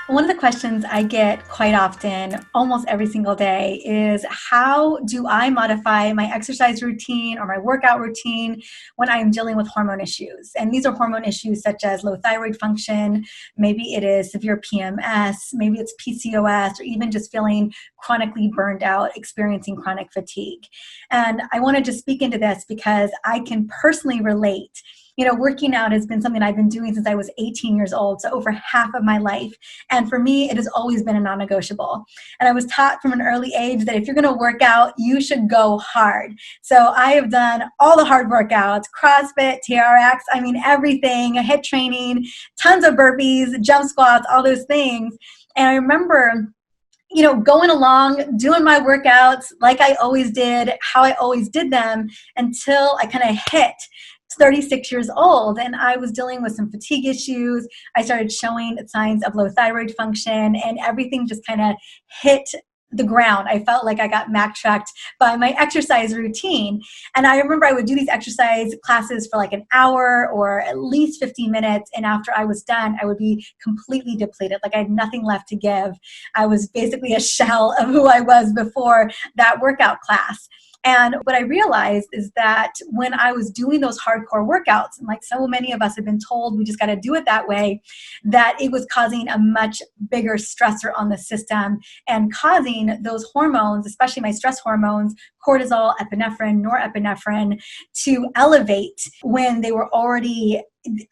One of the questions I get quite often, almost every single day, is how do I modify my exercise routine or my workout routine when I am dealing with hormone issues? And these are hormone issues such as low thyroid function, maybe it is severe PMS, maybe it's PCOS, or even just feeling chronically burned out, experiencing chronic fatigue. And I want to just speak into this because I can personally relate. Working out has been something I've been doing since I was 18 years old, so over half of my life. And for me, it has always been a non-negotiable. And I was taught from an early age that if you're going to work out, you should go hard. So I have done all the hard workouts, CrossFit, TRX, everything, HIIT training, tons of burpees, jump squats, all those things. And I remember going along, doing my workouts like I always did, how I always did them until I kind of hit 36 years old, and I was dealing with some fatigue issues. I started showing signs of low thyroid function, and everything just kind of hit the ground. I felt like I got backtracked by my exercise routine. And I remember I would do these exercise classes for like an hour or at least 15 minutes. And after I was done, I would be completely depleted. Like I had nothing left to give. I was basically a shell of who I was before that workout class. And what I realized is that when I was doing those hardcore workouts, and like so many of us have been told we just got to do it that way, that it was causing a much bigger stressor on the system and causing those hormones, especially my stress hormones, cortisol, epinephrine, norepinephrine, to elevate when they were already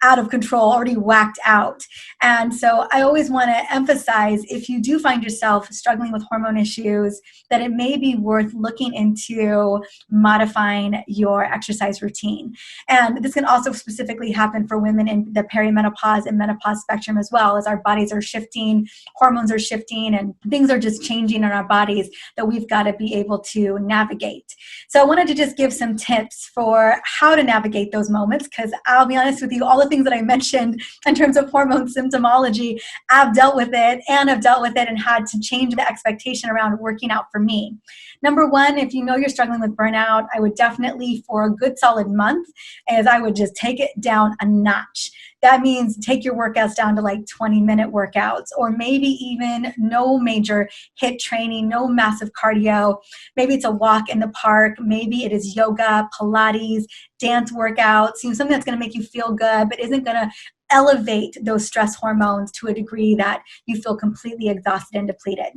out of control, already whacked out. And so I always want to emphasize, if you do find yourself struggling with hormone issues, that it may be worth looking into modifying your exercise routine. And this can also specifically happen for women in the perimenopause and menopause spectrum as well, as our bodies are shifting, hormones are shifting, and things are just changing in our bodies that we've got to be able to navigate. So I wanted to just give some tips for how to navigate those moments, because I'll be honest with you, all the things that I mentioned in terms of hormone symptomology, I've dealt with it and had to change the expectation around working out for me. Number one, if you know you're struggling with burnout, I would definitely, for a good solid month, I would just take it down a notch. That means take your workouts down to like 20-minute workouts, or maybe even no major HIIT training, no massive cardio. Maybe it's a walk in the park. Maybe it is yoga, Pilates, dance workouts, something that's going to make you feel good, but isn't going to elevate those stress hormones to a degree that you feel completely exhausted and depleted.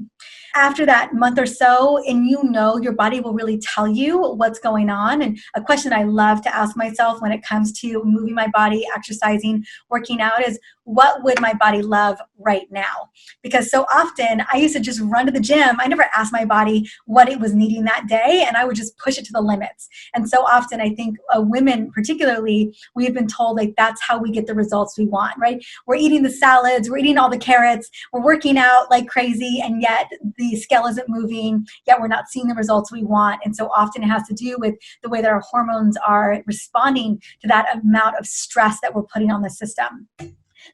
After that month or so, and your body will really tell you what's going on. And a question I love to ask myself when it comes to moving my body, exercising, working out is, what would my body love right now? Because so often I used to just run to the gym. I never asked my body what it was needing that day, and I would just push it to the limits. And so often I think women particularly, we've been told like that's how we get the results we want, right? We're eating the salads, we're eating all the carrots, we're working out like crazy, and yet the scale isn't moving, yet we're not seeing the results we want. And so often it has to do with the way that our hormones are responding to that amount of stress that we're putting on the system.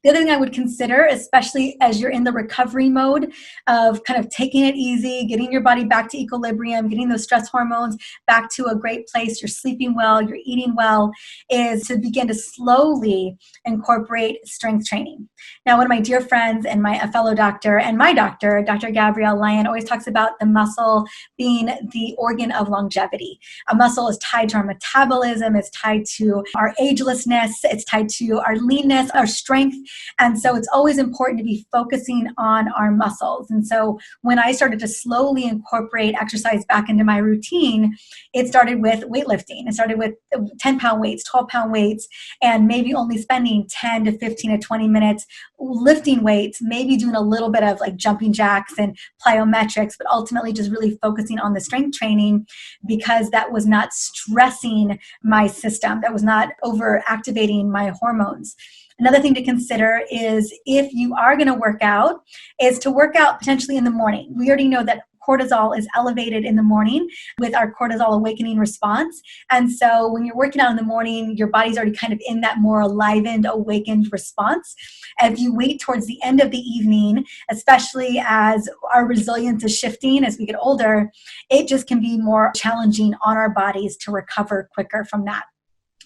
The other thing I would consider, especially as you're in the recovery mode of kind of taking it easy, getting your body back to equilibrium, getting those stress hormones back to a great place, you're sleeping well, you're eating well, is to begin to slowly incorporate strength training. Now, one of my dear friends and a fellow doctor and my doctor, Dr. Gabrielle Lyon, always talks about the muscle being the organ of longevity. A muscle is tied to our metabolism, it's tied to our agelessness, it's tied to our leanness, our strength. And so it's always important to be focusing on our muscles. And so when I started to slowly incorporate exercise back into my routine, it started with weightlifting. It started with 10-pound weights, 12-pound weights, and maybe only spending 10 to 15 to 20 minutes lifting weights, maybe doing a little bit of like jumping jacks and plyometrics, but ultimately just really focusing on the strength training, because that was not stressing my system. That was not over activating my hormones. Another thing to consider is, if you are going to work out, is to work out potentially in the morning. We already know that cortisol is elevated in the morning with our cortisol awakening response. And so when you're working out in the morning, your body's already kind of in that more enlivened, awakened response. If you wait towards the end of the evening, especially as our resilience is shifting as we get older, it just can be more challenging on our bodies to recover quicker from that.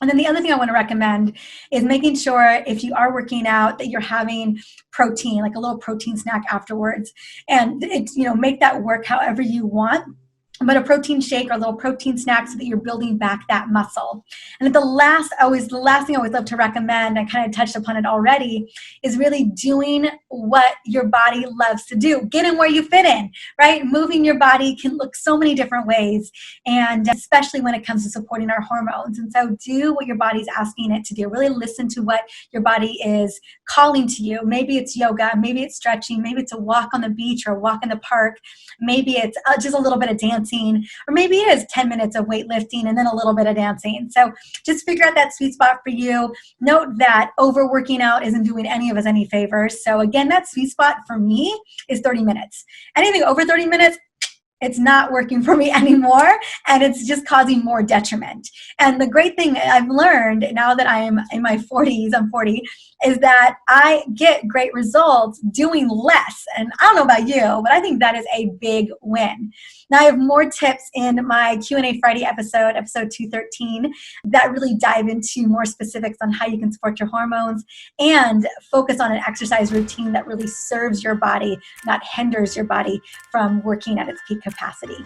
And then the other thing I want to recommend is making sure if you are working out that you're having protein, like a little protein snack afterwards. And it's, make that work however you want. But a protein shake or a little protein snack so that you're building back that muscle. And the last thing I always love to recommend, I kind of touched upon it already, is really doing what your body loves to do. Get in where you fit in, right? Moving your body can look so many different ways, and especially when it comes to supporting our hormones. And so do what your body's asking it to do. Really listen to what your body is calling to you. Maybe it's yoga, maybe it's stretching, maybe it's a walk on the beach or a walk in the park, maybe it's just a little bit of dancing, or maybe it is 10 minutes of weightlifting and then a little bit of dancing. So just figure out that sweet spot for you. Note that overworking out isn't doing any of us any favors. So again, that sweet spot for me is 30 minutes. Anything over 30 minutes, it's not working for me anymore, and it's just causing more detriment. And the great thing I've learned now that I am in my 40s, I'm 40, is that I get great results doing less. And I don't know about you, but I think that is a big win. Now I have more tips in my Q&A Friday episode 213, that really dive into more specifics on how you can support your hormones and focus on an exercise routine that really serves your body, not hinders your body from working at its peak capacity.